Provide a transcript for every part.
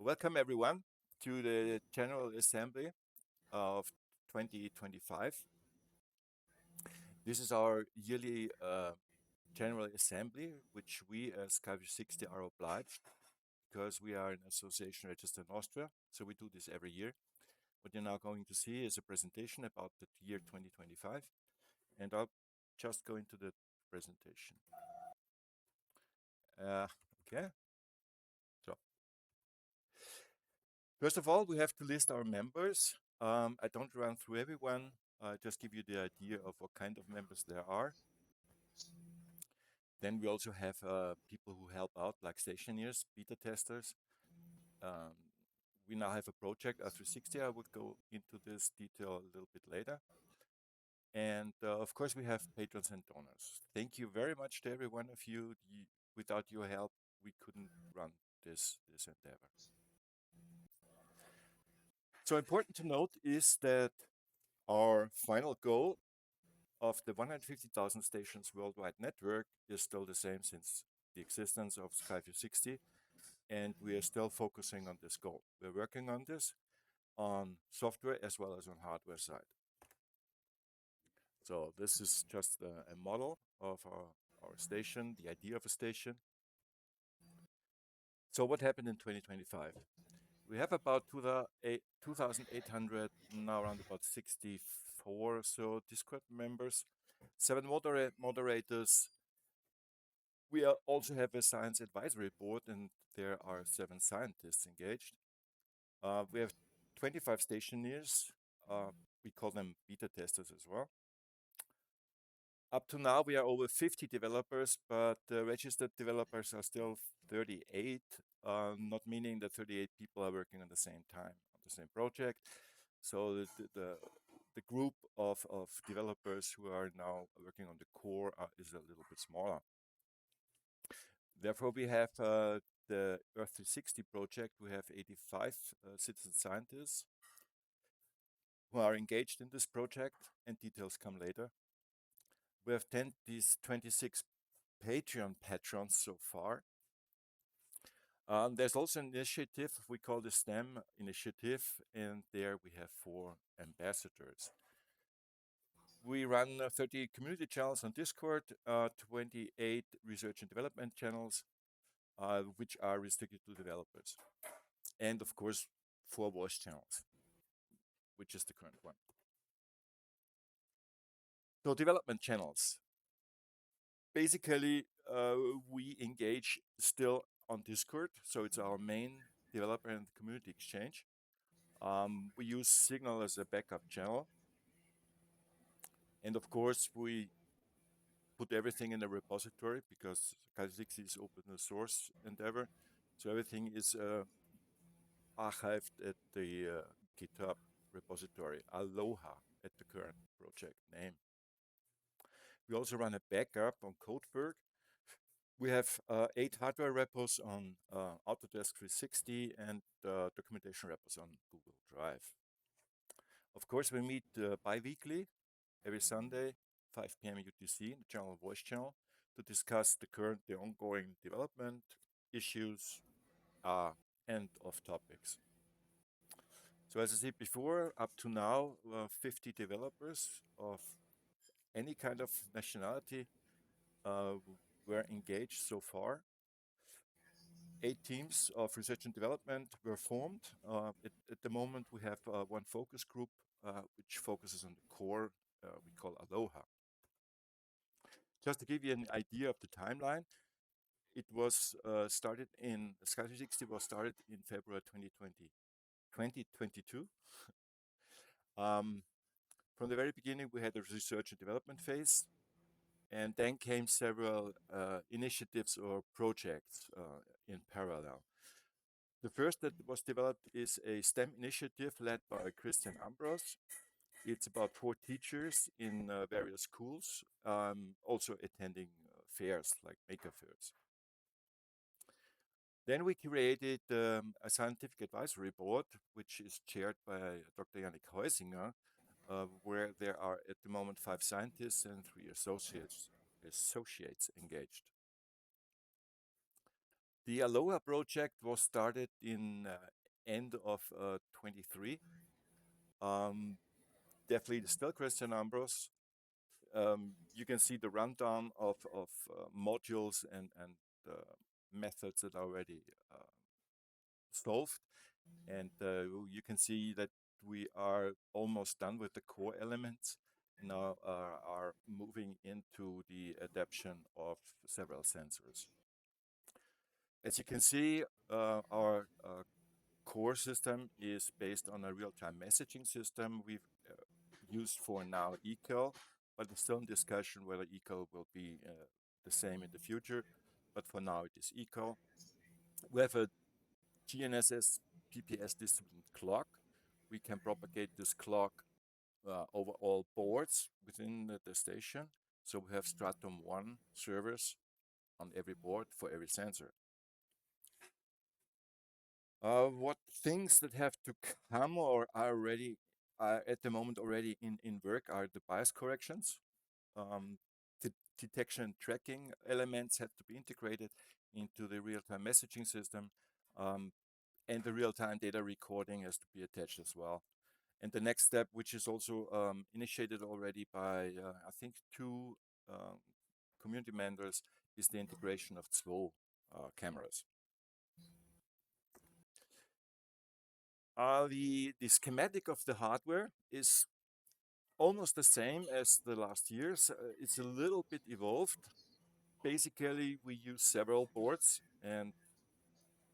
Welcome everyone to the General Assembly of 2025. This is our yearly General Assembly, which we as Skyview 60 are obliged because we are an association registered in Austria. So we do this every year. What you're now going to see is a presentation about the year 2025. And I'll just go into the presentation. Uh, okay. So first of all, we have to list our members. I don't run through everyone. I just give you the idea of what kind of members there are. Then we also have people who help out, like stationers, beta testers. Um, we now have a project, R360. I would go into this detail a little bit later. And of course, we have patrons and donors. Thank you very much to every one of you. Without your help, we couldn't run this endeavor. So important to note is that our final goal of the 150,000 stations worldwide network is still the same since the existence of Skyview 60, and we are still focusing on this goal. We're working on this on software as well as on hardware side. So this is just a model of our station, the idea of a station. So what happened in 2025? We have about 2,800, now around about 64 or so Discord members, 7 moderators. We also have a science advisory board, and there are 7 scientists engaged. We have 25 stationers. We call them beta testers as well. Up to now, we are over 50 developers, but registered developers are still 38, not meaning that 38 people are working at the same time on the same project. So the group of developers who are now working on the core is a little bit smaller. Therefore, we have the Earth 360 project. We have 85 citizen scientists who are engaged in this project, and details come later. We have 26 Patreon patrons so far. There's also an initiative we call the STEM initiative, and there we have 4 ambassadors. We run 30 community channels on Discord, 28 research and development channels, which are restricted to developers. And of course, 4 voice channels, which is the current one. So development channels. Basically, we engage still on Discord, so it's our main developer and community exchange. We use Signal as a backup channel. And of course, we put everything in a repository because Cal6 is open source endeavor. So everything is archived at the GitHub repository, Aloha at the current project name. We also run a backup on Codeberg. We have 8 hardware repos on Autodesk 360 and documentation repos on Google Drive. Of course, we meet bi-weekly, every Sunday, 5 p.m. UTC, in the general voice channel, to discuss the ongoing development issues and of topics. So as I said before, up to now, 50 developers of any kind of nationality were engaged so far. 8 teams of research and development were formed. At the moment, we have 1 focus group, which focuses on the core we call Aloha. Just to give you an idea of the timeline, it was started in, Skyview 60 was started in February 2022. From the very beginning, we had a research and development phase, and then came several initiatives or projects in parallel. The first that was developed is a STEM initiative led by Christian Ambros. It's about 4 teachers in various schools, also attending fairs like maker fairs. Then we created a scientific advisory board, which is chaired by Dr. Yannick Heusinger, where there are at the moment 5 scientists and 3 associates engaged. The Aloha project was started in end of 23. Um, Definitely still Christian Ambrose. You can see the rundown of modules and methods that are already solved. And you can see that we are almost done with the core elements. Now are moving into the adaptation of several sensors. As you can see, our core system is based on a real-time messaging system we've used for now eCal, but it's still in discussion whether eCal will be the same in the future. But for now, it is eCal. We have a GNSS PPS distributed clock. We can propagate this clock over all boards within the station. So we have Stratum 1 servers on every board for every sensor. What things that have to come or are already at the moment already in work are the bias corrections. The detection and tracking elements have to be integrated into the real-time messaging system, and the real-time data recording has to be attached as well. And the next step, which is also initiated already by I think two community members, is the integration of SWO cameras. The schematic of the hardware is almost the same as the last years. It's a little bit evolved. Basically, we use several boards and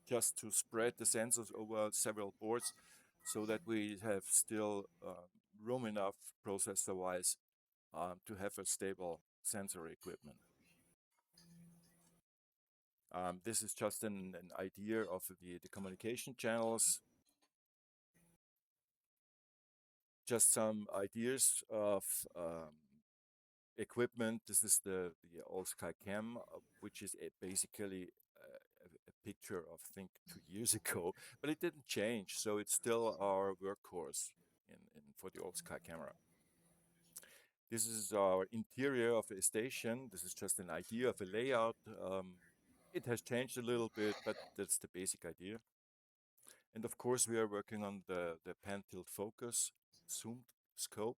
just to spread the sensors over several boards so that we have still room enough processor-wise to have a stable sensor equipment. This is just an idea of the communication channels. Just some ideas of equipment. This is the All Sky Cam, which is basically a picture of, I think, 2 years ago, but it didn't change. So it's still our workhorse for the All Sky camera. This is our interior of a station. This is just an idea of a layout. It has changed a little bit, but that's the basic idea. And of course, we are working on the pan tilt focus zoomed scope,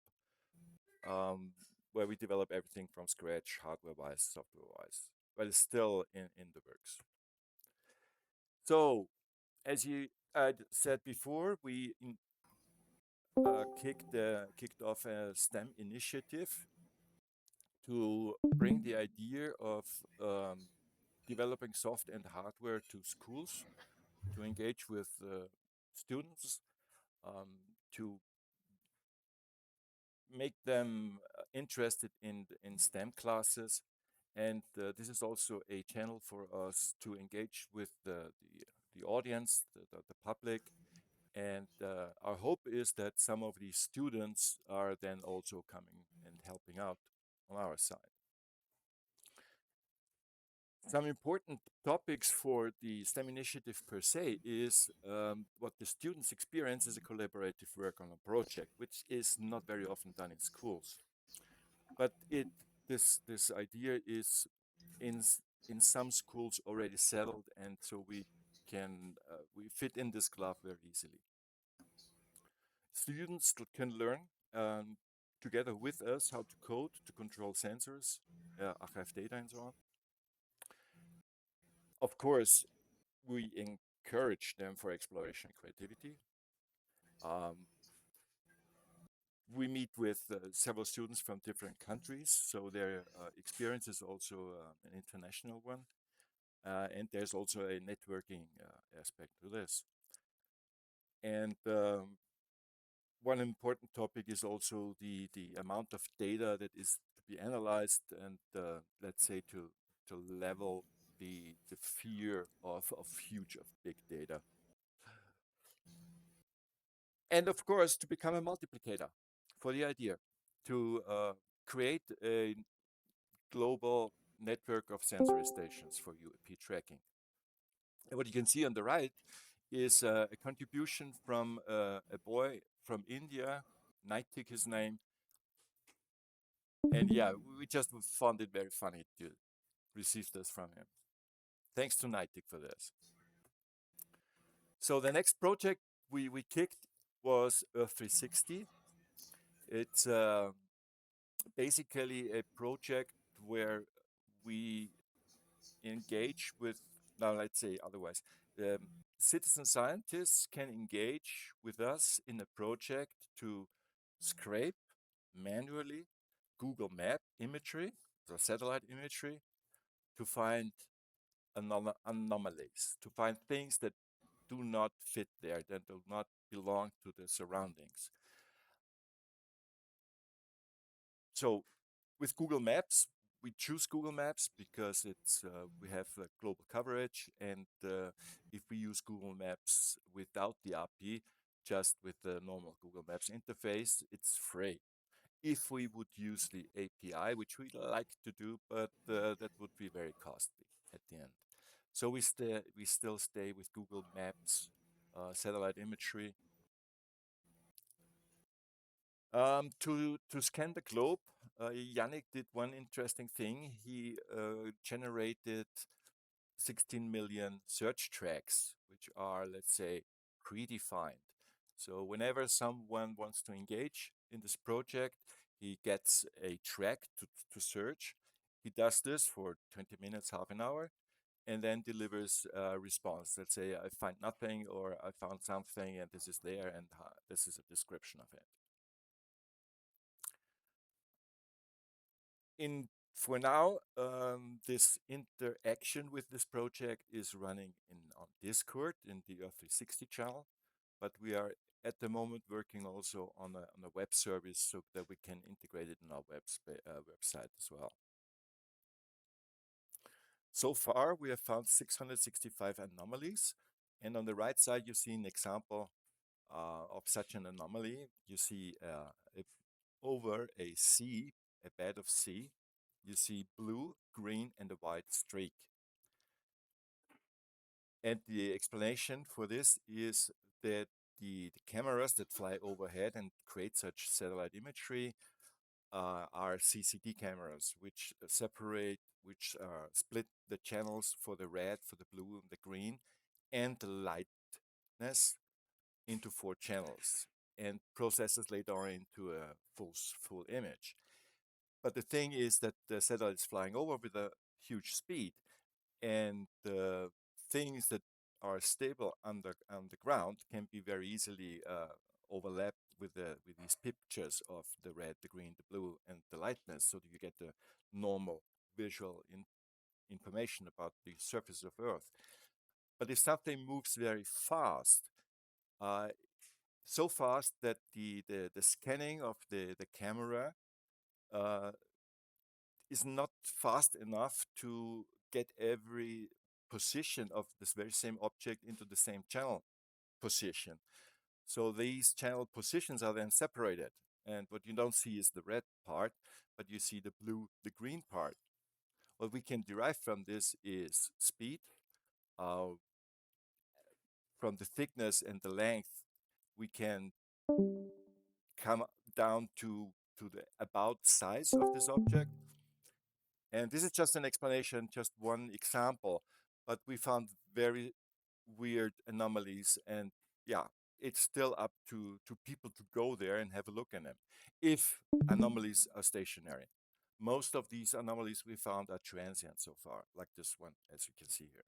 where we develop everything from scratch, hardware-wise, software-wise, but it's still in the works. So, as I said before, we kicked off a STEM initiative to bring the idea of developing soft and hardware to schools, to engage with students, to make them interested in STEM classes. And this is also a channel for us to engage with the audience, the public. And our hope is that some of these students are then also coming and helping out on our side. Some important topics for the STEM initiative per se is what the students experience as a collaborative work on a project, which is not very often done in schools. But this idea is in some schools already settled, and so we fit in this glove very easily. Students can learn together with us how to code, to control sensors, archive data, and so on. Of course, we encourage them for exploration and creativity. We meet with several students from different countries, so their experience is also an international one. And there's also a networking aspect to this. And one important topic is also the amount of data that is to be analyzed and let's say to level the fear of big data. And of course, to become a multiplicator for the idea, to create a global network of sensory stations for UAP tracking. And what you can see on the right is a contribution from a boy from India, Naitik his name. And yeah, we just found it very funny to receive this from him. Thanks to Nightic for this. So the next project we kicked was Earth 360. It's basically a project where we engage with, now let's say otherwise, citizen scientists can engage with us in a project to scrape manually Google Map imagery, so satellite imagery, to find anomalies, to find things that do not fit there, that do not belong to the surroundings. So with Google Maps, we choose Google Maps because it's we have global coverage, and if we use Google Maps without the API, just with the normal Google Maps interface, it's free. If we would use the API, which we like to do, but that would be very costly at the end. So we still stay with Google Maps satellite imagery. To scan the globe, Yannick did one interesting thing. He generated 16 million search tracks, which are, let's say, predefined. So whenever someone wants to engage in this project, he gets a track to search. He does this for 20 minutes, half an hour, and then delivers a response. Let's say I find nothing, or I found something and this is there, and this is a description of it. For now, this interaction with this project is running on Discord in the Earth 360 channel, but we are at the moment working also on a web service so that we can integrate it in our website as well. So far, we have found 665 anomalies, and on the right side, you see an example of such an anomaly. You see over a sea, a bed of sea, you see blue, green, and a white streak. And the explanation for this is that the cameras that fly overhead and create such satellite imagery are CCD cameras, which split the channels for the red, for the blue, and the green, and the lightness into 4 channels, and processes later on into a full image. But the thing is that the satellite is flying over with a huge speed, and the things that are stable on the ground can be very easily overlapped with these pictures of the red, the green, the blue, and the lightness, so that you get the normal visual information about the surface of Earth. But if something moves very fast, uh, so fast that the scanning of the camera uh, is not fast enough to get every position of this very same object into the same channel position. So these channel positions are then separated. And what you don't see is the red part, but you see the blue, the green part. What we can derive from this is speed. From the thickness and the length, we can come down to the about size of this object. And this is just an explanation, just one example, but we found very weird anomalies. And yeah, it's still up to people to go there and have a look at them if anomalies are stationary. Most of these anomalies we found are transient so far, like this one, as you can see here.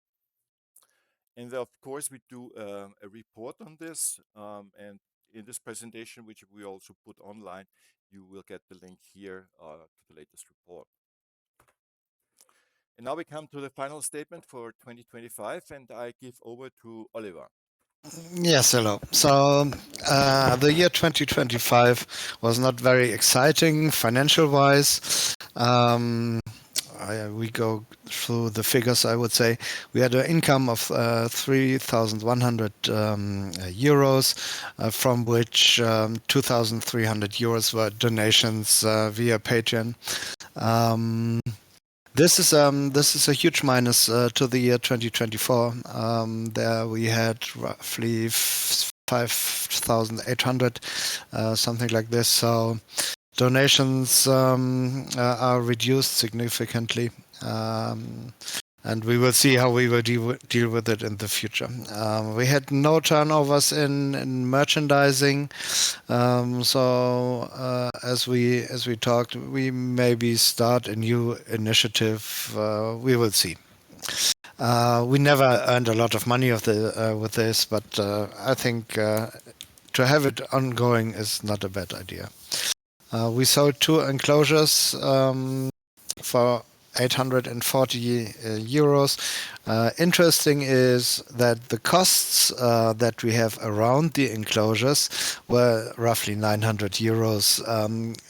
And of course, we do a report on this. And in this presentation, which we also put online, you will get the link here to the latest report. And now we come to the final statement for 2025, and I give over to Oliver. Yes, hello. So the year 2025 was not very exciting financial wise. We go through the figures, I would say. We had an income of 3,100 euros, from which 2,300 euros were donations via Patreon. This is a huge minus to the year 2024. There we had roughly 5,800, something like this. So donations are reduced significantly. and we will see how we will deal with it in the future. We had no turnovers in merchandising, so as we talked, we maybe start a new initiative. We will see. We never earned a lot of money with this, but I think to have it ongoing is not a bad idea. We sold two enclosures for 840 euros. Interesting is that the costs that we have around the enclosures were roughly 900 euros.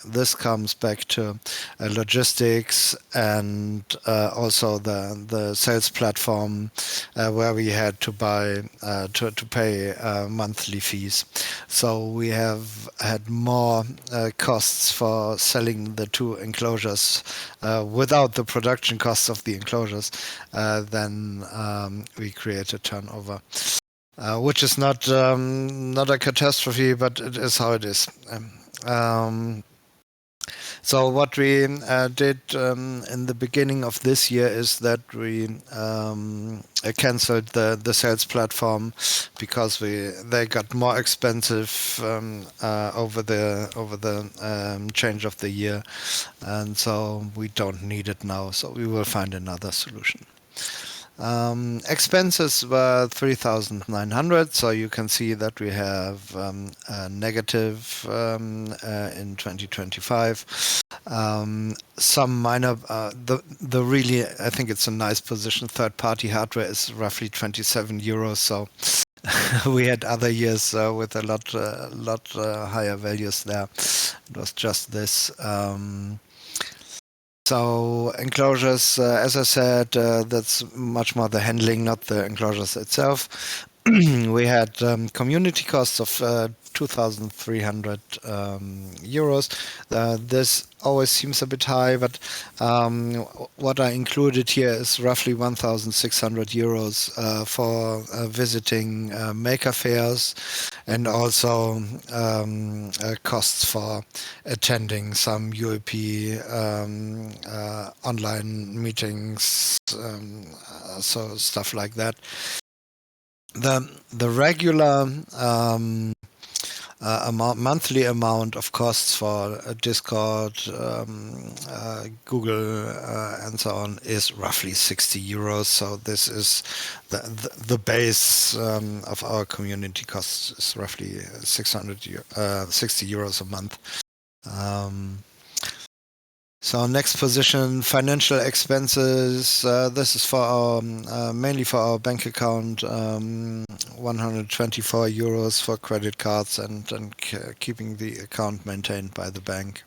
This comes back to logistics and also the sales platform where we had to buy to pay monthly fees. So we have had more costs for selling the two enclosures without the production costs of the enclosures than we created turnover. Which is not a catastrophe, but it is how it is. Um, so what we did in the beginning of this year is that we cancelled the sales platform because they got more expensive over the change of the year, and so we don't need it now. So we will find another solution. Expenses were 3,900, so you can see that we have a negative in 2025. Some minor, the really, I think it's a nice position. Third-party hardware is roughly 27 euros, so we had other years with a lot higher values there. It was just this. So enclosures, as I said, that's much more the handling, not the enclosures itself. We had community costs of 2,300 euros. This always seems a bit high, but what I included here is roughly 1,600 euros for visiting maker fairs and also costs for attending some UAP online meetings, so stuff like that. The regular monthly amount of costs for Discord, Google, and so on is roughly 60 euros. So this is the base of our community costs is roughly 60 euros a month. So next position, financial expenses. This is for our mainly for our bank account. 124 euros for credit cards and keeping the account maintained by the bank.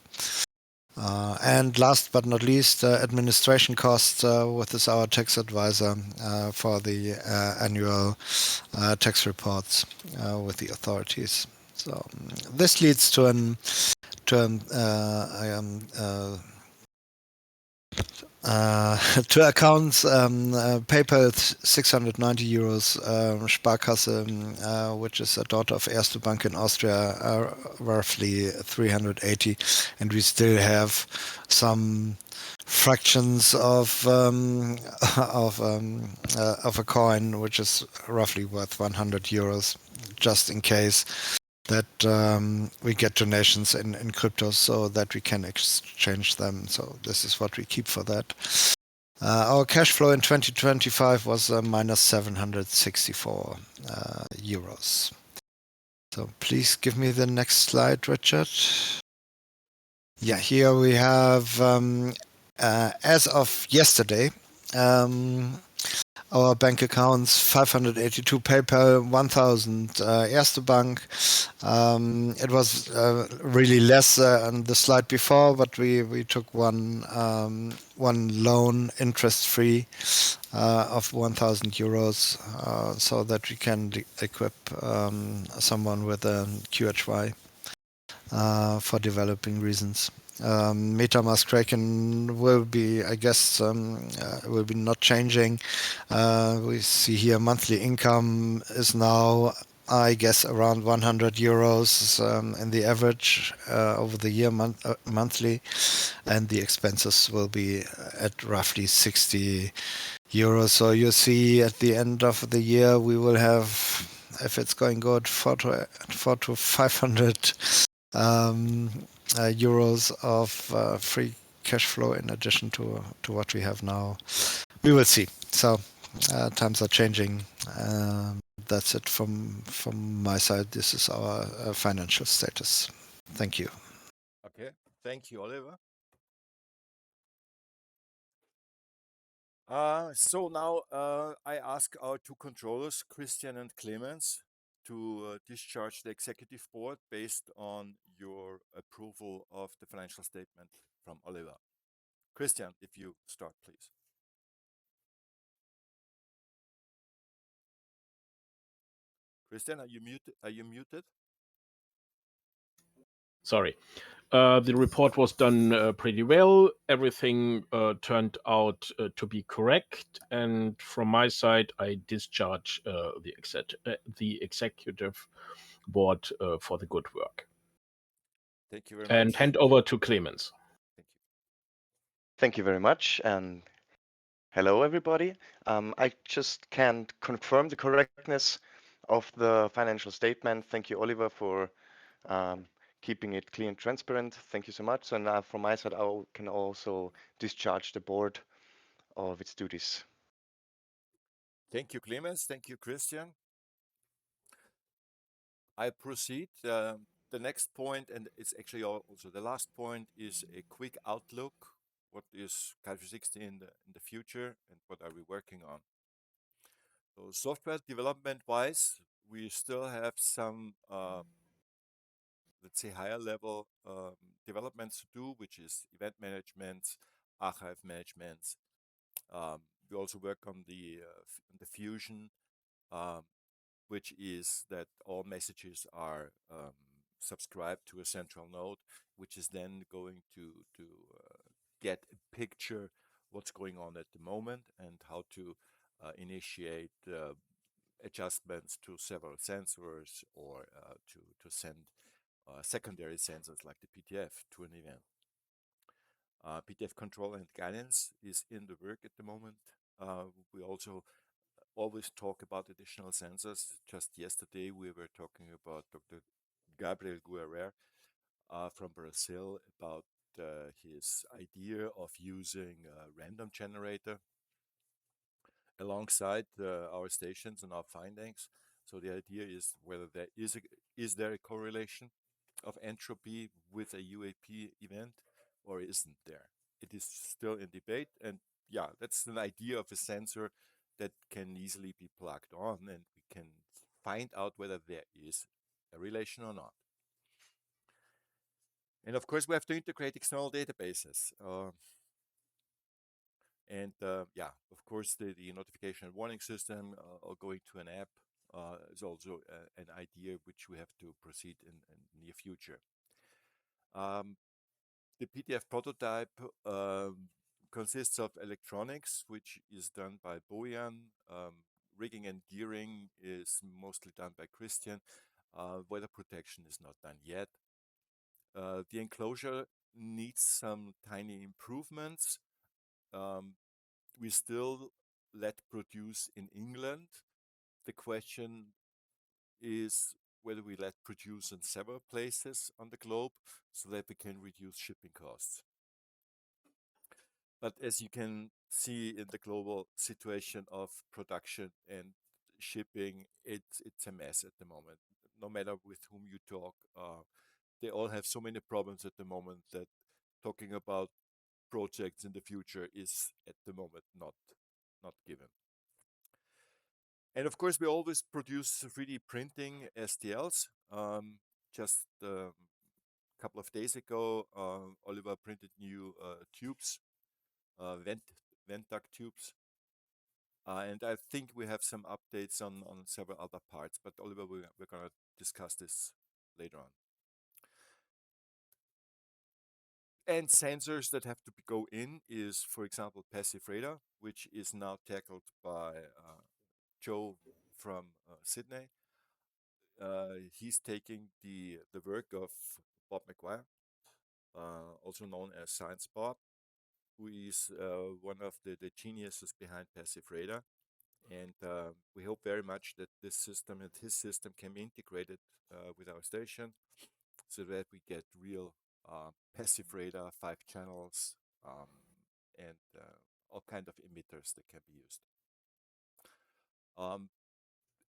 And last but not least, administration costs with this our tax advisor for the annual tax reports with the authorities. So this leads to to accounts, PayPal 690 euros, Sparkasse, which is a daughter of Erste Bank in Austria, roughly 380, and we still have some fractions of a coin, which is roughly worth 100 euros, just in case that we get donations in crypto so that we can exchange them. So this is what we keep for that. Our cash flow in 2025 was minus 764 euros. So please give me the next slide, Richard. Yeah, here we have, as of yesterday, our bank accounts: 582 PayPal, 1,000 Erste Bank. It was really less on the slide before, but we took one loan, interest-free, of 1,000 euros, so that we can equip someone with a QHY for developing reasons. MetaMask Kraken will be, I guess, will be not changing. We see here monthly income is now, I guess, around 100 euros in the average over the year monthly, and the expenses will be at roughly 60 euros. So you see, at the end of the year, we will have, if it's going good, 4 to 500 um, euros of free cash flow in addition to what we have now. We will see. So times are changing. That's it from my side. This is our financial status. Thank you. Okay, thank you, Oliver. So now I ask our two controllers, Christian and Clemens, to discharge the executive board based on your approval of the financial statement from Oliver. Christian, if you start, please. Christian, are you muted? Are you muted? Sorry. The report was done pretty well. Everything turned out to be correct. And from my side, I discharge the executive board for the good work. Thank you very And much. hand over to Clemens. Thank you. Thank you very much, and hello, everybody. I just can confirm the correctness of the financial statement. Thank you, Oliver, for um, keeping it clear and transparent. Thank you so much. And from my side, can also discharge the board of its duties. Thank you, Clemens. Thank you, Christian. I proceed. The next point, and it's actually also the last point, is a quick outlook. What is Calvi 60 in the future, and what are we working on? So, software development wise, we still have some, let's say, higher level developments to do, which is event management, archive management. We also work on the fusion. Um, which is that all messages are subscribed to a central node, which is then going to get a picture what's going on at the moment and how to initiate adjustments to several sensors or to send secondary sensors like the PTF to an event. PTF control and guidance is in the work at the moment. We also always talk about additional sensors. Just yesterday, we were talking about Dr. Gabriel Guerrer from Brazil about his idea of using a random generator alongside our stations and our findings. So the idea is whether is there a correlation of entropy with a UAP event or isn't there? It is still in debate, and yeah, that's an idea of a sensor that can easily be plugged on, and we can find out whether there is a relation or not. And of course, we have to integrate external databases. Yeah, of course, the notification and warning system or going to an app is also an idea which we have to proceed in the near future. Um, the PTF prototype consists of electronics, which is done by Bojan. Rigging and gearing is mostly done by Christian. Weather protection is not done yet. The enclosure needs some tiny improvements. We still let produce in England. The question is whether we let produce in several places on the globe so that we can reduce shipping costs. But as you can see in the global situation of production and shipping, it's a mess at the moment. No matter with whom you talk, they all have so many problems at the moment that talking about projects in the future is at the moment not given. And of course, we always produce 3D printing STLs. Just a couple of days ago, Oliver printed new tubes, vent duct tubes. And I think we have some updates on several other parts, but Oliver, we're going to discuss this later on. And sensors that have to go in is, for example, passive radar, which is now tackled by Joe from Sydney. He's taking the work of Bob McGuire, also known as Science Bob, who is one of the geniuses behind passive radar. And we hope very much that this system and his system can be integrated with our station so that we get real passive radar, 5 channels, and all kind of emitters that can be used.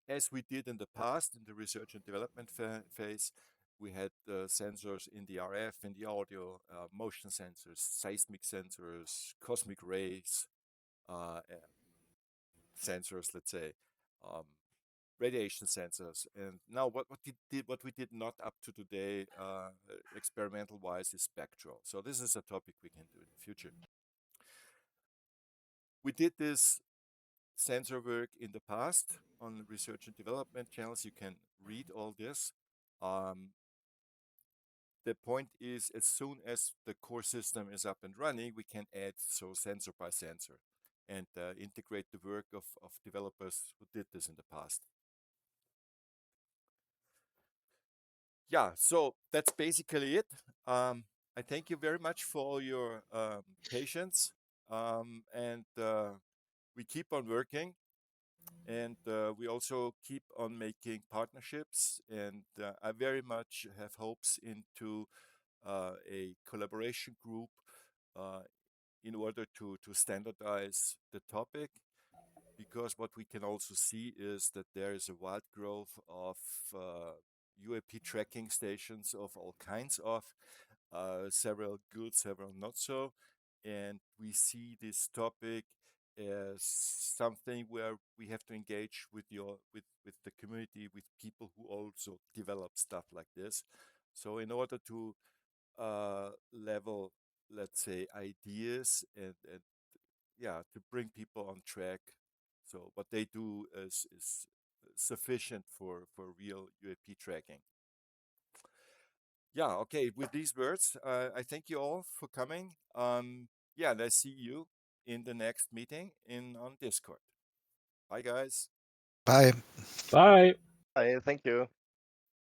As we did in the past in the research and development phase, we had sensors in the RF, in the audio, motion sensors, seismic sensors, cosmic rays sensors, let's say, radiation sensors. And now what we did not up to today, experimental wise, is spectral. So this is a topic we can do in the future. We did this sensor work in the past on research and development channels. You can read all this. The point is, as soon as the core system is up and running, we can add so sensor by sensor and integrate the work of developers who did this in the past. Yeah, so that's basically it. I thank you very much for your patience, and we keep on working, and we also keep on making partnerships, and I very much have hopes into a collaboration group uh, in order to standardize the topic, because what we can also see is that there is a wide growth of UAP tracking stations of all kinds of, several good, several not so. And we see this topic as something where we have to engage with with the community, with people who also develop stuff like this. So in order to level, let's say, ideas and yeah, to bring people on track. So what they do is sufficient for real UAP tracking. Yeah, okay. With these words, I thank you all for coming. Yeah, let's see you in the next meeting on Discord. Bye, guys. Bye. Bye. Thank you.